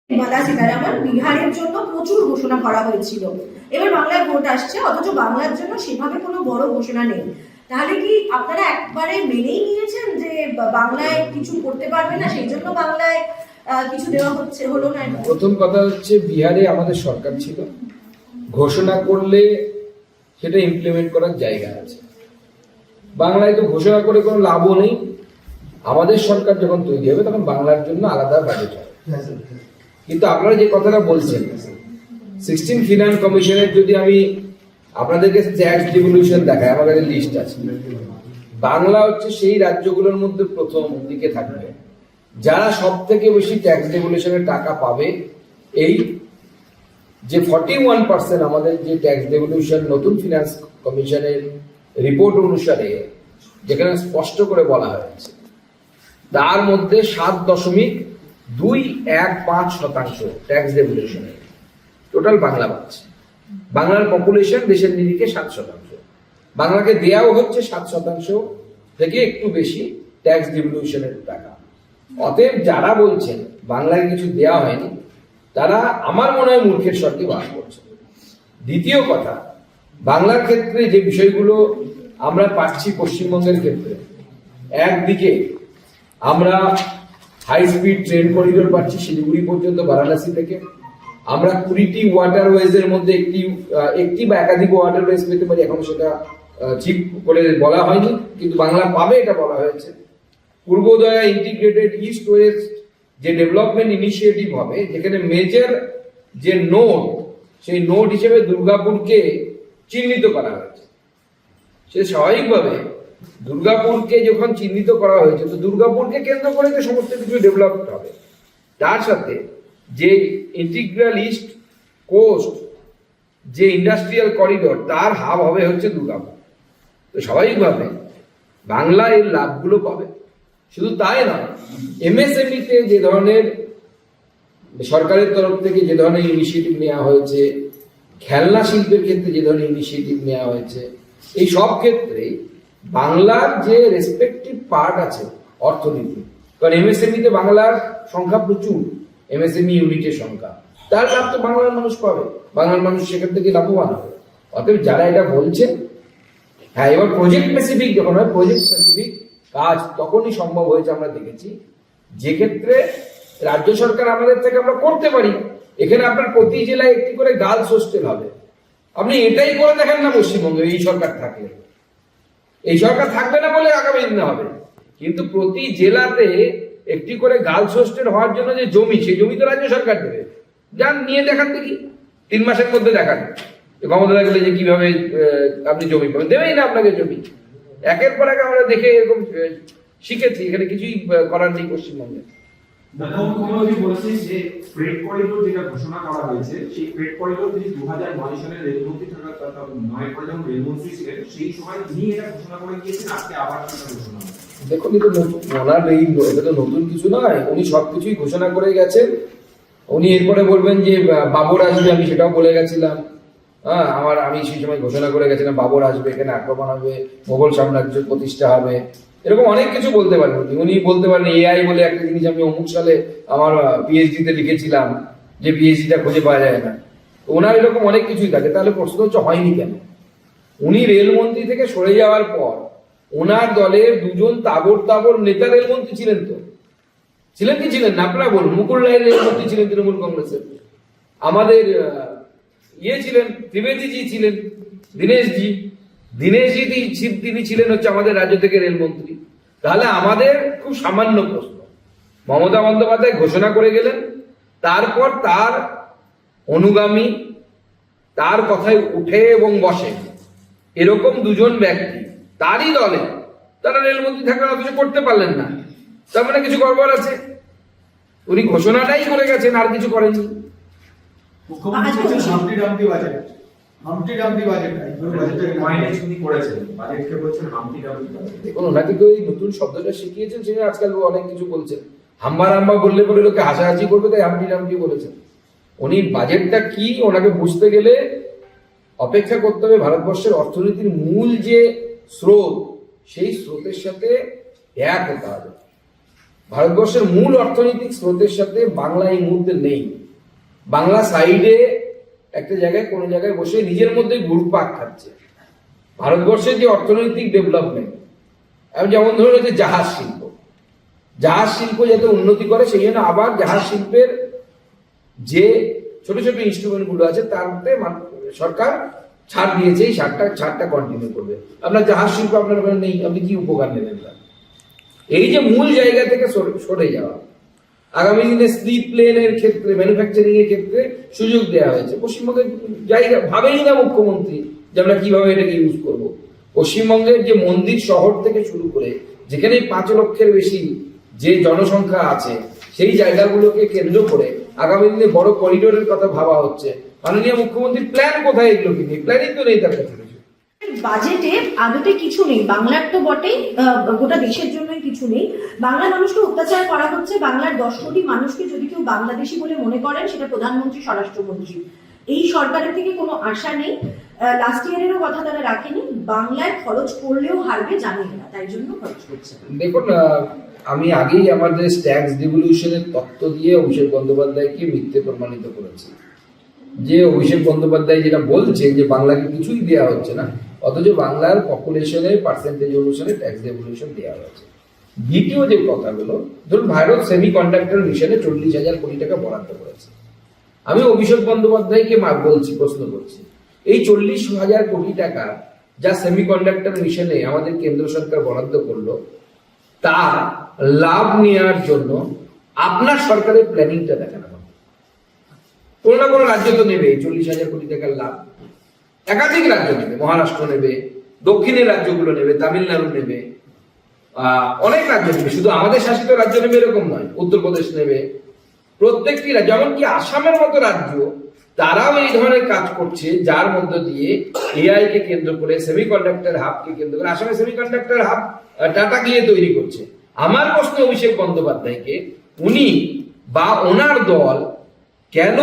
নির্মলা সীতারামন বিহারের জন্য প্রচুর ঘোষণা করা হয়েছিল। এবার বাংলায় ভোট আসছে, অথচ বাংলার জন্য সেভাবে কোনো বড় ঘোষণা নেই। তাহলে কি আপনারা একবারে মেনেই নিয়েছেন যে বাংলায় কিছু করতে পারবে না, সেই জন্য বাংলায় কিছু দেওয়া হলো না? প্রথম কথা হচ্ছে, বিহারে আমাদের সরকার ছিল, ঘোষণা করলে সেটা ইমপ্লিমেন্ট করার জায়গা আছে। বাংলায় তো ঘোষণা করে কোনো লাভও নেই। আমাদের সরকার যখন তৈরি হবে তখন বাংলার জন্য আলাদা বাজেট হবে। কিন্তু আপনারা যে কথাটা বলছেন, 16 ফিনান্স কমিশনের যদি আমি আপনাদেরকে ট্যাক্স ডিভলিউশন দেখাই, আমার কাছে লিস্ট আছে, বাংলা হচ্ছে সেই রাজ্যগুলোর মধ্যে প্রথম দিকে থাকবে যারা সব থেকে বেশি ট্যাক্স ডিভলিউশনের টাকা পাবে। এই যে 41% আমাদের যে ট্যাক্স ডিভলিউশন নতুন ফিনান্স কমিশনের রিপোর্ট অনুসারে যেখানে স্পষ্ট করে বলা হয়েছে, তার মধ্যে 7.215% ট্যাক্স ডেভলিউশনের টোটাল বাংলা পাচ্ছে। বাংলার পপুলেশন দেশের নিরিখে 7%। বাংলাকে দেয়াও হচ্ছে 7% থেকে একটু বেশি ট্যাক্স ডেভলিউশনের টাকা। অতএব যারা বলছেন বাংলায় কিছু দেয়া হয়নি, তারা আমার মনে হয় মূর্খের স্বর্গে বাস করছে। দ্বিতীয় কথা, বাংলার ক্ষেত্রে যে বিষয়গুলো আমরা পাচ্ছি পশ্চিমবঙ্গের ক্ষেত্রে, একদিকে আমরা হাই স্পিড ট্রেন করিডোর পাচ্ছি শিলিগুড়ি পর্যন্ত, বারাণসী থেকে। আমরা 20টি ওয়াটারওয়েজের মধ্যে একটি বা একাধিক ওয়াটারওয়েজ পেতে পারি, এখন সেটা ঠিক করে বলা হয়নি, কিন্তু বাংলা পাবে এটা বলা হয়েছে। পূর্বোদয়া ইন্টিগ্রেটেড ইস্ট ওয়েস্ট যে ডেভেলপমেন্ট ইনিশিয়েটিভ হবে, যেখানে মেজর যে নোড, সেই নোড হিসেবে দুর্গাপুরকে চিহ্নিত করা হয়েছে। সে স্বাভাবিকভাবে দুর্গাপুরকে যখন চিহ্নিত করা হয়েছে, তো দুর্গাপুরকে কেন্দ্র করে তো সমস্ত কিছু ডেভেলপড হবে। তার সাথে যে ইন্টিগ্রাল ইস্ট কোস্ট যে ইন্ডাস্ট্রিয়াল করিডোর, তার হাব হবে হচ্ছে দুর্গাপুর। তো স্বাভাবিকভাবে বাংলা এর লাভগুলো পাবে। শুধু তাই নয়, এমএসএমই তে যে ধরনের সরকারের তরফ থেকে যে ধরনের ইনিশিয়েটিভ নেওয়া হয়েছে, খেলনা শিল্পের ক্ষেত্রে যে ধরনের ইনিশিয়েটিভ নেওয়া হয়েছে, এই সব ক্ষেত্রে বাংলার যে রেসপেক্টিভ পার্ট আছে অর্থনীতি, কারণ এমএসএমই তে বাংলার সংখ্যা প্রচুর, এমএসএমই ইউনিটের সংখ্যা, তার লাভ তো বাংলার মানুষ পাবে, বাংলার মানুষ সেখান থেকে লাভবান হবে। অতএব যারা এটা বলছেন, হ্যাঁ, এবার প্রজেক্ট স্পেসিফিক যখন হয়, প্রজেক্ট স্পেসিফিক কাজ তখনই সম্ভব হয়েছে আমরা দেখেছি, যে ক্ষেত্রে রাজ্য সরকার আমাদের থেকে আমরা করতে পারি। এখানে আপনার প্রতি জেলায় একটি করে গার্লস হোস্টেল হবে। আপনি এটাই করে দেখেন না পশ্চিমবঙ্গে, এই সরকার থাকলে, এই সরকার থাকবে না বলে আগামী দিনে হবে, কিন্তু প্রতি জেলাতে একটি করে গার্লস হোস্টেল হওয়ার জন্য যে জমি, সেই জমি তো রাজ্য সরকার দেবে। যান নিয়ে দেখান দেখি, 3 মাসের মধ্যে দেখান ক্ষমতা থাকলে যে কিভাবে আপনি জমি পাবেন। দেবেই না আপনাকে জমি। একের পর এক আমরা দেখে এরকম শিখেছি, এখানে কিছুই করার নেই পশ্চিমবঙ্গে। মুখ্যমন্ত্রী বলেছেন যে ফ্রেট করিডোর যেটা ঘোষণা করা হয়েছে, সেই ফ্রেট করিডোর তিনি 2009 সালে রেলমন্ত্রী থাকার 9 পরে যখন রেলমন্ত্রী ছিলেন, সেই সময় তিনি এটা ঘোষণা করে গিয়েছেন। আজকে আবার ঘোষণা। দেখুন, এটা তো নতুন কিছু নয়, উনি সবকিছুই ঘোষণা করে গেছেন। উনি এরপরে বলবেন যে বাবর আসবে, আমি সেটাও বলে গেছিলাম। হ্যাঁ, আমি সেই সময় ঘোষণা করে গেছিলাম বাবর আসবে, এখানে আক্রমণ হবে, মোগল সাম্রাজ্য প্রতিষ্ঠা হবে, এরকম অনেক কিছু বলতে পারেন উনি। বলতে পারেন এআই বলে একটা জিনিস আমি অমুক সালে আমার পিএইচডি তে লিখেছিলাম, যে পিএইচডিটা খুঁজে পাওয়া যায় না। ওনার এরকম অনেক কিছুই থাকে। তাহলে প্রশ্ন হচ্ছে হয়নি কেন? উনি রেলমন্ত্রী থেকে সরে যাওয়ার পর ওনার দলের 2জন তাবড় নেতা রেলমন্ত্রী ছিলেন। তো ছিলেন কি ছিলেন না আপনারা বলুন? মুকুল রায় রেলমন্ত্রী ছিলেন তৃণমূল কংগ্রেসের, আমাদের ছিলেন ত্রিবেদীজি ছিলেন, দীনেশজি তিনি ছিলেন হচ্ছে আমাদের রাজ্য থেকে রেলমন্ত্রী। তাহলে আমাদের খুব সামান্য প্রশ্ন, মমতা বন্দ্যোপাধ্যায় ঘোষণা করে গেলেন, তারপর তার অনুগামী তার কথায় উঠে এবং বসে এরকম 2জন ব্যক্তি তারই দলে, তারা রেলমন্ত্রী থাকার অথচ করতে পারলেন না। তার মানে কিছু গড়বড় আছে। উনি ঘোষণাটাই করে গেছেন, আর কিছু করেননি। দেখুন, ওনাকে কেউ এই নতুন শব্দটা শিখিয়েছেন, সেটা আজকাল অনেক কিছু বলছেন। হাম্বা রাম্বা বললে পরে লোকে হাসাহাসি করবে, তাই হামটি ডামটি বলেছেন। উনি বাজেটটা কি ওনাকে বুঝতে গেলে অপেক্ষা করতে হবে। ভারতবর্ষের অর্থনীতির মূল যে স্রোত, সেই স্রোতের সাথে এক হতে হবে। ভারতবর্ষের মূল অর্থনৈতিক স্রোতের সাথে বাংলা এই মুহূর্তে নেই। বাংলা সাইডে একটা জায়গায় কোনো জায়গায় বসে নিজের মধ্যে ঘুরপাক খাচ্ছে। ভারতবর্ষের যে অর্থনৈতিক ডেভেলপমেন্ট, যেমন ধরুন যে জাহাজ শিল্প যাতে উন্নতি করে, সেই জন্য আবার জাহাজ শিল্পের যে ছোট ছোট ইনস্ট্রুমেন্ট গুলো আছে তাতে সরকার ছাড় দিয়েছে, এই ছাড়টা কন্টিনিউ করবে। আপনার জাহাজ শিল্প আপনার নেই, আপনি কি উপকার নেবেন? এই যে মূল জায়গা থেকে সরে যাওয়া, আগামী দিনে সি প্লেনের ক্ষেত্রে, ম্যানুফ্যাকচারিং এর ক্ষেত্রে সুযোগ দেওয়া হয়েছে। পশ্চিমবঙ্গের জায়গা ভাবেই না মুখ্যমন্ত্রী যে আমরা কিভাবে এটাকে ইউজ করব। পশ্চিমবঙ্গের যে মন্দির শহর থেকে শুরু করে যেখানে 5 লক্ষের বেশি যে জনসংখ্যা আছে, সেই জায়গাগুলোকে কেন্দ্র করে আগামী দিনে বড় করিডোরের কথা ভাবা হচ্ছে। মাননীয় মুখ্যমন্ত্রীর প্ল্যান কোথায়? এগুলো কি নেই, প্ল্যানিং তো নেই তার কাছে। বাজেটে আদতে কিছু নেই, বাংলার তো বটেই, গোটা দেশের জন্যই কিছু নেই। বাংলার মানুষকে অত্যাচার করা হচ্ছে। বাংলার 10 কোটি মানুষকে যদি কেউ বাংলাদেশি বলে মনে করেন, সেটা প্রধানমন্ত্রী, স্বরাষ্ট্রমন্ত্রী। এই সরকারের থেকে কোনো আশা নেই। লাস্ট ইয়ারেরও কথা তারা রাখেনি। বাংলায় খরচ করলেও হারবে জানেন না, তাই জন্য খরচ করছে। দেখুন, আমি আগেই আমাদের ট্যাক্স ডিভলিউশনের তত্ত্ব দিয়ে অভিষেক বন্দ্যোপাধ্যায়কে মিথ্যে প্রমাণিত করেছি। যে অভিষেক বন্দ্যোপাধ্যায় যেটা বলছে যে বাংলাকে কিছুই দেওয়া হচ্ছে না, অথচ বাংলার পপুলেশনের পার্সেন্টেজ অনুসারে ট্যাক্স ডেভলিউশন দেওয়া হয়েছে। দ্বিতীয় যে কথাগুলো, ধরুন ভারত সেমি কন্ডাক্টর মিশনে 40,000 কোটি টাকা বরাদ্দ করেছে। আমি অভিষেক বন্দ্যোপাধ্যায়কে প্রশ্ন করছি, এই 40,000 কোটি টাকা যা সেমি কন্ডাক্টর মিশনে আমাদের কেন্দ্র সরকার বরাদ্দ করলো, তার লাভ নেওয়ার জন্য আপনার সরকারের প্ল্যানিংটা দেখানো হবে। কোনো না কোনো রাজ্য তো নেবে 40,000 কোটি টাকার লাভ। একাধিক রাজ্য নেবে, মহারাষ্ট্র নেবে, দক্ষিণের রাজ্যগুলো নেবে, তামিলনাড়ু নেবে, অনেক রাজ্য নেবে। শুধু আমাদের শাসিত রাজ্য নেবে এরকম নয়, উত্তরপ্রদেশ নেবে, প্রত্যেকটি রাজ্য, এমনকি আসামের মতো রাজ্য, তারাও এই ধরনের কাজ করছে, যার মধ্য দিয়ে এআই কে কেন্দ্র করে, সেমিকন্ডাক্টর হাবকে কেন্দ্র করে। আসামে সেমিকন্ডাক্টর হাব টাটা গিয়ে তৈরি করছে। আমার প্রশ্ন অভিষেক বন্দ্যোপাধ্যায়কে, উনি বা ওনার দল কেন,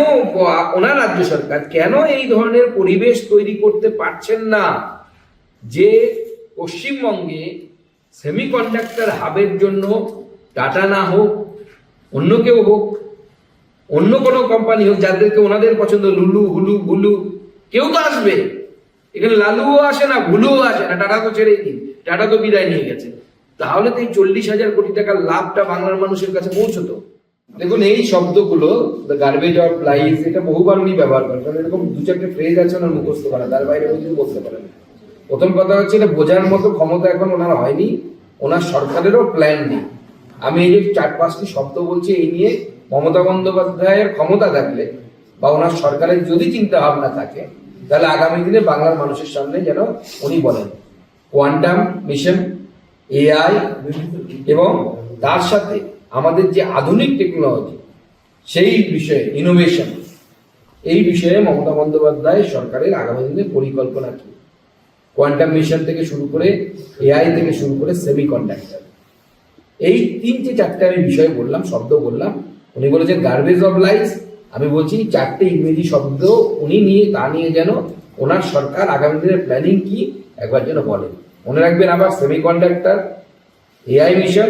ওনার রাজ্য সরকার কেন এই ধরনের পরিবেশ তৈরি করতে পারছেন না যে পশ্চিমবঙ্গে সেমিকন্ডাক্টর হাবের জন্য টাটা না হোক, অন্য কেউ হোক, অন্য কোনো কোম্পানি হোক, যাদেরকে ওনাদের পছন্দ, লুলু, হুলু, ভুলু, কেউ তো আসবে। এখানে লালুও আসে না, ভুলুও আসে না, টাটা তো ছেড়েই দিন, টাটা তো বিদায় নিয়ে গেছে। তাহলে তো এই 40,000 কোটি টাকার লাভটা বাংলার মানুষের কাছে পৌঁছতো। দেখুন, এই শব্দগুলো গার্বেজ অফ লাইফ, এটা বহুবার উনি ব্যবহার করেন, কারণ এরকম 2-4টে ফ্রেজ আছে ওনার মুখস্থ করা, তার বাইরে কিছু বলতে পারেন। প্রথম কথা হচ্ছে, এটা বোঝার মতো ক্ষমতা এখন ওনার হয়নি, ওনার সরকারেরও প্ল্যান নেই। আমি এই যে 4-5টি শব্দ বলছি, এই নিয়ে মমতা বন্দ্যোপাধ্যায়ের ক্ষমতা থাকলে বা ওনার সরকারের যদি চিন্তা ভাবনা থাকে, তাহলে আগামী দিনে বাংলার মানুষের সামনে যেন উনি বলেন কোয়ান্টাম মিশন, এআই এবং তার সাথে আমাদের যে আধুনিক টেকনোলজি, সেই বিষয়ে ইনোভেশন, এই বিষয়ে মমতা বন্দ্যোপাধ্যায় সরকারের আগামী দিনে পরিকল্পনা কি। কোয়ান্টাম মিশন থেকে শুরু করে, এআই থেকে শুরু করে, সেমিকন্ডাক্টর, এই 3-4টে আমি বিষয় বললাম, শব্দ বললাম। উনি বলেছেন গার্বেজ অফ লাইফ, আমি বলছি 4টে ইংরেজি শব্দ উনি নিয়ে যেন ওনার সরকার আগামী দিনের প্ল্যানিং কি একবার যেন বলেন। মনে রাখবেন আবার, সেমিকন্ডাক্টর, এআই মিশন,